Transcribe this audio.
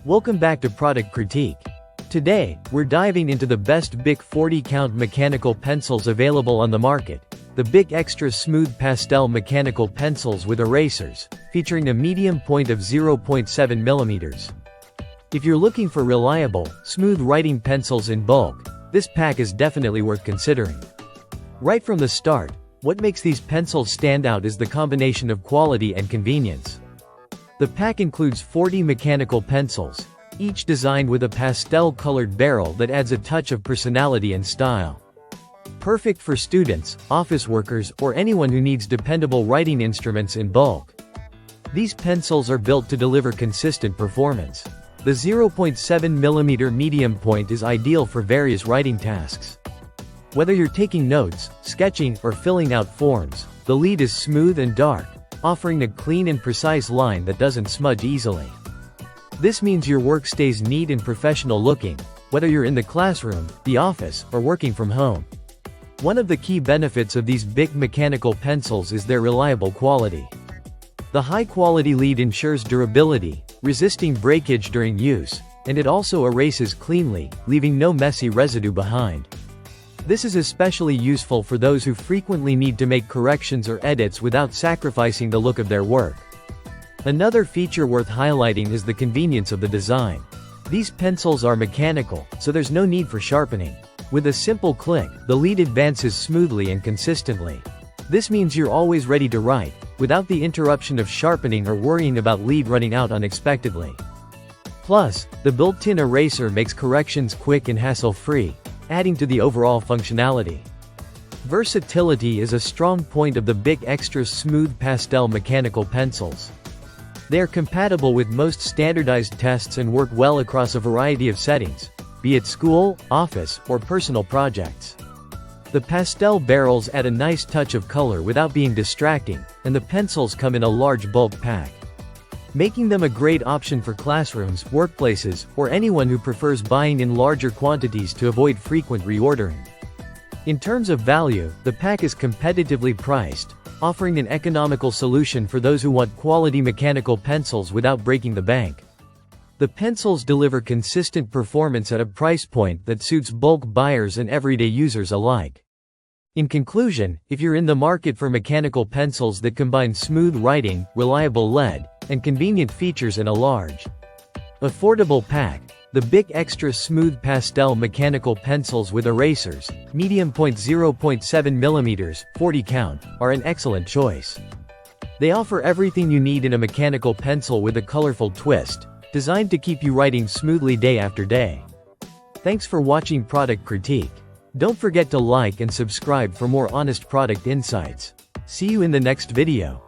Welcome back to Product Critique. Today, we're diving into the best BIC 40-count mechanical pencils available on the market. The BIC Xtra-Smooth Pastel Mechanical Pencils with Erasers, featuring a medium point of 0.7 mm. If you're looking for reliable, smooth writing pencils in bulk, this pack is definitely worth considering. Right from the start, what makes these pencils stand out is the combination of quality and convenience. The pack includes 40 mechanical pencils, each designed with a pastel-colored barrel that adds a touch of personality and style. Perfect for students, office workers, or anyone who needs dependable writing instruments in bulk. These pencils are built to deliver consistent performance. The 0.7 mm medium point is ideal for various writing tasks. Whether you're taking notes, sketching, or filling out forms, the lead is smooth and dark, offering a clean and precise line that doesn't smudge easily. This means your work stays neat and professional looking, whether you're in the classroom, the office, or working from home. One of the key benefits of these BIC mechanical pencils is their reliable quality. The high-quality lead ensures durability, resisting breakage during use, and it also erases cleanly, leaving no messy residue behind. This is especially useful for those who frequently need to make corrections or edits without sacrificing the look of their work. Another feature worth highlighting is the convenience of the design. These pencils are mechanical, so there's no need for sharpening. With a simple click, the lead advances smoothly and consistently. This means you're always ready to write, without the interruption of sharpening or worrying about lead running out unexpectedly. Plus, the built-in eraser makes corrections quick and hassle-free, adding to the overall functionality. Versatility is a strong point of the BIC Xtra-Smooth Pastel Mechanical Pencils. They are compatible with most standardized tests and work well across a variety of settings, be it school, office, or personal projects. The pastel barrels add a nice touch of color without being distracting, and the pencils come in a large bulk pack, making them a great option for classrooms, workplaces, or anyone who prefers buying in larger quantities to avoid frequent reordering. In terms of value, the pack is competitively priced, offering an economical solution for those who want quality mechanical pencils without breaking the bank. The pencils deliver consistent performance at a price point that suits bulk buyers and everyday users alike. In conclusion, if you're in the market for mechanical pencils that combine smooth writing, reliable lead, and convenient features in a large, affordable pack, the BIC Xtra-Smooth Pastel Mechanical Pencils with Erasers, medium point 0.7 mm, 40 count, are an excellent choice. They offer everything you need in a mechanical pencil with a colorful twist, designed to keep you writing smoothly day after day. Thanks for watching Product Critique. Don't forget to like and subscribe for more honest product insights. See you in the next video.